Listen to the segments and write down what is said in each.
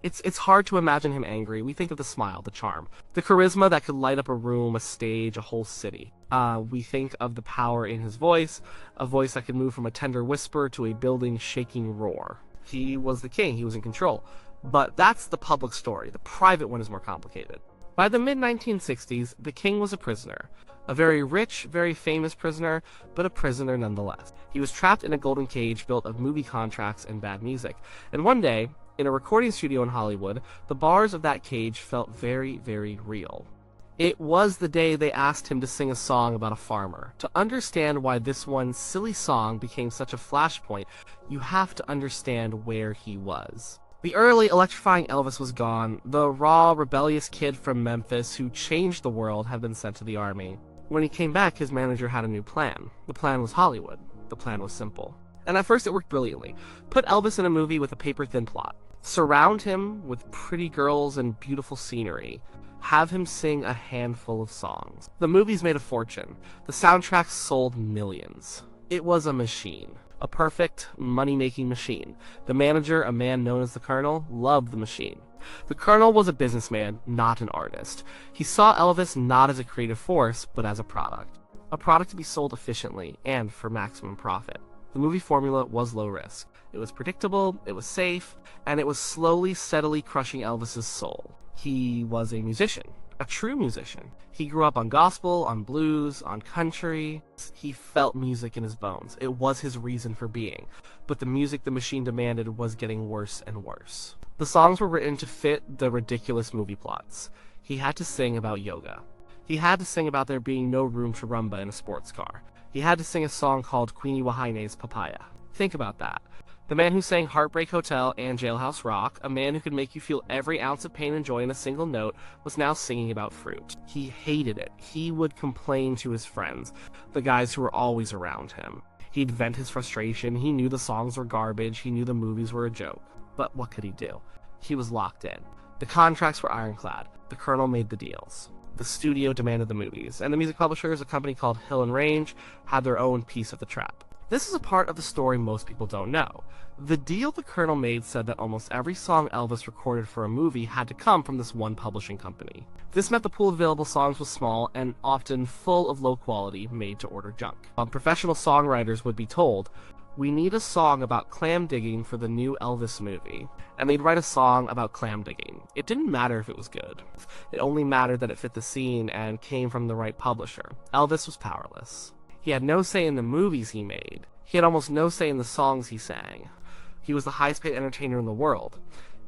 It's hard to imagine him angry. We think of the smile, the charm, the charisma that could light up a room, a stage, a whole city. We think of the power in his voice, a voice that could move from a tender whisper to a building shaking roar. He was the king, he was in control. But that's the public story. The private one is more complicated. By the mid-1960s, the king was a prisoner. A very rich, very famous prisoner, but a prisoner nonetheless. He was trapped in a golden cage built of movie contracts and bad music. And one day, in a recording studio in Hollywood, the bars of that cage felt very, very real. It was the day they asked him to sing a song about a farmer. To understand why this one silly song became such a flashpoint, you have to understand where he was. The early electrifying Elvis was gone. The raw, rebellious kid from Memphis who changed the world had been sent to the army. When he came back, his manager had a new plan. The plan was Hollywood. The plan was simple. And at first it worked brilliantly. Put Elvis in a movie with a paper-thin plot. Surround him with pretty girls and beautiful scenery. Have him sing a handful of songs. The movies made a fortune. The soundtracks sold millions. It was a machine. A perfect money-making machine. The manager, a man known as the Colonel, loved the machine. The Colonel was a businessman, not an artist. He saw Elvis not as a creative force, but as a product. A product to be sold efficiently and for maximum profit. The movie formula was low risk. It was predictable, it was safe, and it was slowly, steadily crushing Elvis's soul. He was a musician. A true musician. He grew up on gospel, on blues, on country. He felt music in his bones. It was his reason for being. But the music the machine demanded was getting worse and worse. The songs were written to fit the ridiculous movie plots. He had to sing about yoga. He had to sing about there being no room for rumba in a sports car. He had to sing a song called Queenie Wahine's Papaya. Think about that. The man who sang Heartbreak Hotel and Jailhouse Rock, a man who could make you feel every ounce of pain and joy in a single note, was now singing about fruit. He hated it. He would complain to his friends, the guys who were always around him. He'd vent his frustration. He knew the songs were garbage. He knew the movies were a joke. But what could he do? He was locked in. The contracts were ironclad. The Colonel made the deals. The studio demanded the movies, and the music publishers, a company called Hill and Range, had their own piece of the trap. This is a part of the story most people don't know. The deal the Colonel made said that almost every song Elvis recorded for a movie had to come from this one publishing company. This meant the pool of available songs was small and often full of low-quality, made-to-order junk. Professional songwriters would be told, "We need a song about clam digging for the new Elvis movie," and they'd write a song about clam digging. It didn't matter if it was good. It only mattered that it fit the scene and came from the right publisher. Elvis was powerless. He had no say in the movies he made. He had almost no say in the songs he sang. He was the highest-paid entertainer in the world,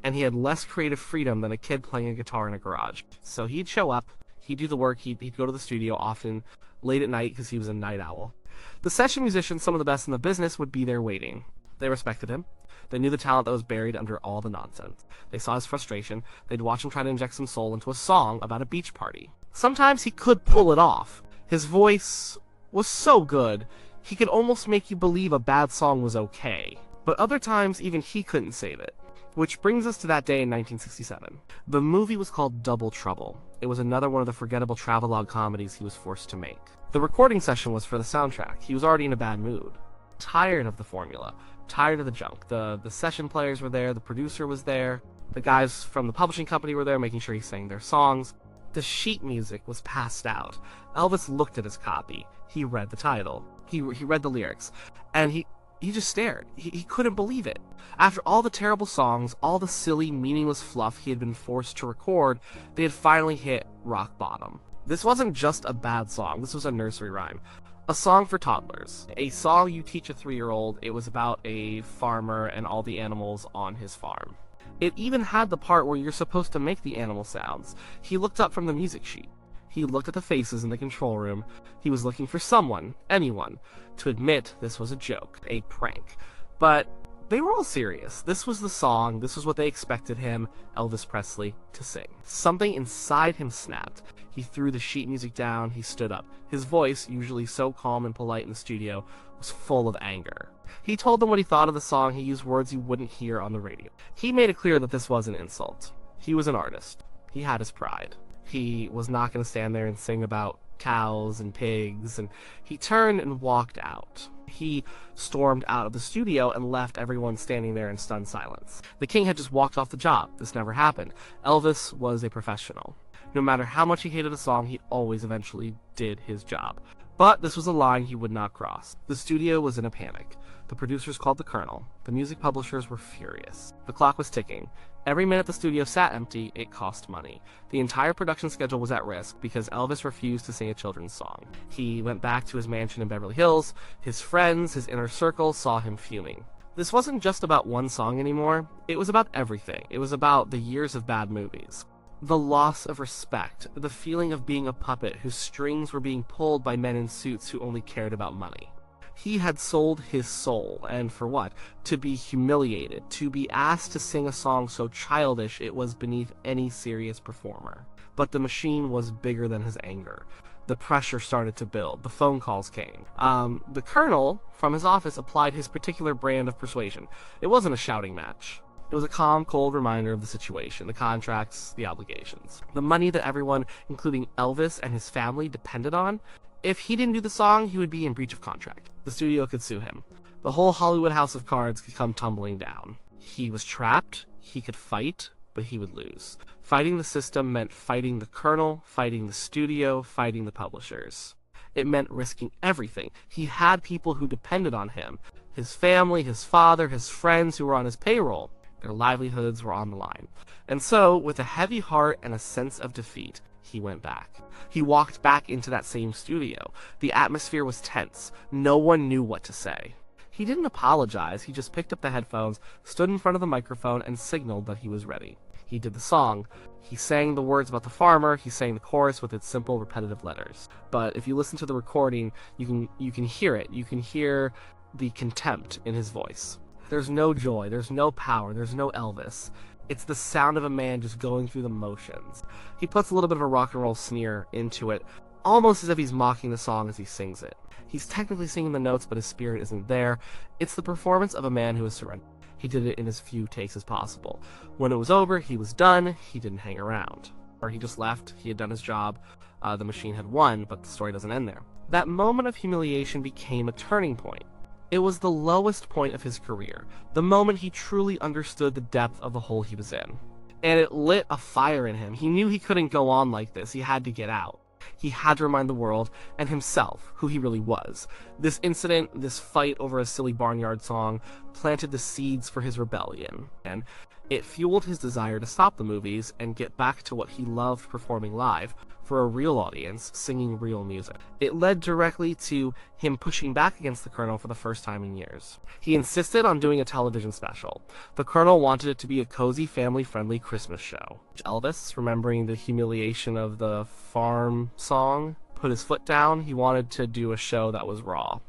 and he had less creative freedom than a kid playing a guitar in a garage. So he'd show up, he'd do the work, he'd go to the studio often late at night because he was a night owl. The session musicians, some of the best in the business, would be there waiting. They respected him. They knew the talent that was buried under all the nonsense. They saw his frustration. They'd watch him try to inject some soul into a song about a beach party. Sometimes he could pull it off. His voice was so good, he could almost make you believe a bad song was okay. But other times, even he couldn't save it. Which brings us to that day in 1967. The movie was called Double Trouble. It was another one of the forgettable travelogue comedies he was forced to make. The recording session was for the soundtrack. He was already in a bad mood. Tired of the formula. Tired of the junk. The session players were there, the producer was there, the guys from the publishing company were there making sure he sang their songs. The sheet music was passed out. Elvis looked at his copy. He read the title. He read the lyrics. And he just stared. He couldn't believe it. After all the terrible songs, all the silly, meaningless fluff he had been forced to record, they had finally hit rock bottom. This wasn't just a bad song. This was a nursery rhyme. A song for toddlers. A song you teach a 3-year-old. It was about a farmer and all the animals on his farm. It even had the part where you're supposed to make the animal sounds. He looked up from the music sheet. He looked at the faces in the control room. He was looking for someone, anyone, to admit this was a joke, a prank. But they were all serious. This was the song. This was what they expected him, Elvis Presley, to sing. Something inside him snapped. He threw the sheet music down. He stood up. His voice, usually so calm and polite in the studio, was full of anger. He told them what he thought of the song. He used words you wouldn't hear on the radio. He made it clear that this was an insult. He was an artist. He had his pride. He was not going to stand there and sing about cows and pigs, and he turned and walked out. He stormed out of the studio and left everyone standing there in stunned silence. The king had just walked off the job. This never happened. Elvis was a professional. No matter how much he hated a song, he always eventually did his job. But this was a line he would not cross. The studio was in a panic. The producers called the colonel. The music publishers were furious. The clock was ticking. Every minute the studio sat empty, it cost money. The entire production schedule was at risk because Elvis refused to sing a children's song. He went back to his mansion in Beverly Hills. His friends, his inner circle, saw him fuming. This wasn't just about one song anymore. It was about everything. It was about the years of bad movies. The loss of respect, the feeling of being a puppet whose strings were being pulled by men in suits who only cared about money. He had sold his soul, and for what? To be humiliated, to be asked to sing a song so childish it was beneath any serious performer. But the machine was bigger than his anger. The pressure started to build. The phone calls came. The colonel, from his office, applied his particular brand of persuasion. It wasn't a shouting match. It was a calm, cold reminder of the situation, the contracts, the obligations. The money that everyone, including Elvis and his family, depended on. If he didn't do the song, he would be in breach of contract. The studio could sue him. The whole Hollywood house of cards could come tumbling down. He was trapped. He could fight, but he would lose. Fighting the system meant fighting the colonel, fighting the studio, fighting the publishers. It meant risking everything. He had people who depended on him. His family, his father, his friends who were on his payroll. Their livelihoods were on the line. And so, with a heavy heart and a sense of defeat, he went back. He walked back into that same studio. The atmosphere was tense. No one knew what to say. He didn't apologize. He just picked up the headphones, stood in front of the microphone, and signaled that he was ready. He did the song. He sang the words about the farmer. He sang the chorus with its simple, repetitive letters. But if you listen to the recording, you can hear it. You can hear the contempt in his voice. There's no joy, there's no power, there's no Elvis. It's the sound of a man just going through the motions. He puts a little bit of a rock and roll sneer into it, almost as if he's mocking the song as he sings it. He's technically singing the notes, but his spirit isn't there. It's the performance of a man who has surrendered. He did it in as few takes as possible. When it was over, he was done. He didn't hang around. Or he just left. He had done his job. The machine had won, but the story doesn't end there. That moment of humiliation became a turning point. It was the lowest point of his career, the moment he truly understood the depth of the hole he was in. And it lit a fire in him. He knew he couldn't go on like this. He had to get out. He had to remind the world, and himself, who he really was. This incident, this fight over a silly barnyard song, planted the seeds for his rebellion. And it fueled his desire to stop the movies and get back to what he loved performing live, for a real audience, singing real music. It led directly to him pushing back against the colonel for the first time in years. He insisted on doing a television special. The colonel wanted it to be a cozy, family-friendly Christmas show. Elvis, remembering the humiliation of the farm song, put his foot down. He wanted to do a show that was raw.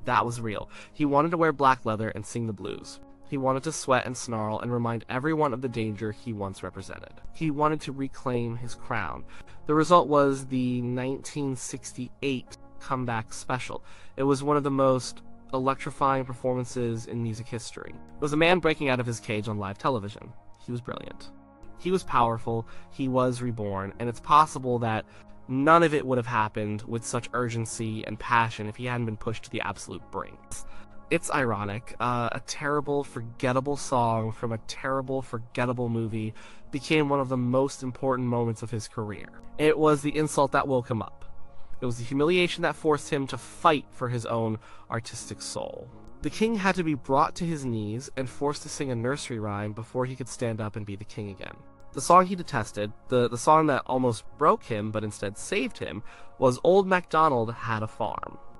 That was real. He wanted to wear black leather and sing the blues. He wanted to sweat and snarl and remind everyone of the danger he once represented. He wanted to reclaim his crown. The result was the 1968 comeback special. It was one of the most electrifying performances in music history. It was a man breaking out of his cage on live television. He was brilliant. He was powerful. He was reborn. And it's possible that none of it would have happened with such urgency and passion if he hadn't been pushed to the absolute brink. It's ironic. A terrible, forgettable song from a terrible, forgettable movie became one of the most important moments of his career. It was the insult that woke him up. It was the humiliation that forced him to fight for his own artistic soul. The king had to be brought to his knees and forced to sing a nursery rhyme before he could stand up and be the king again. The song he detested, the song that almost broke him but instead saved him, was Old MacDonald Had a Farm.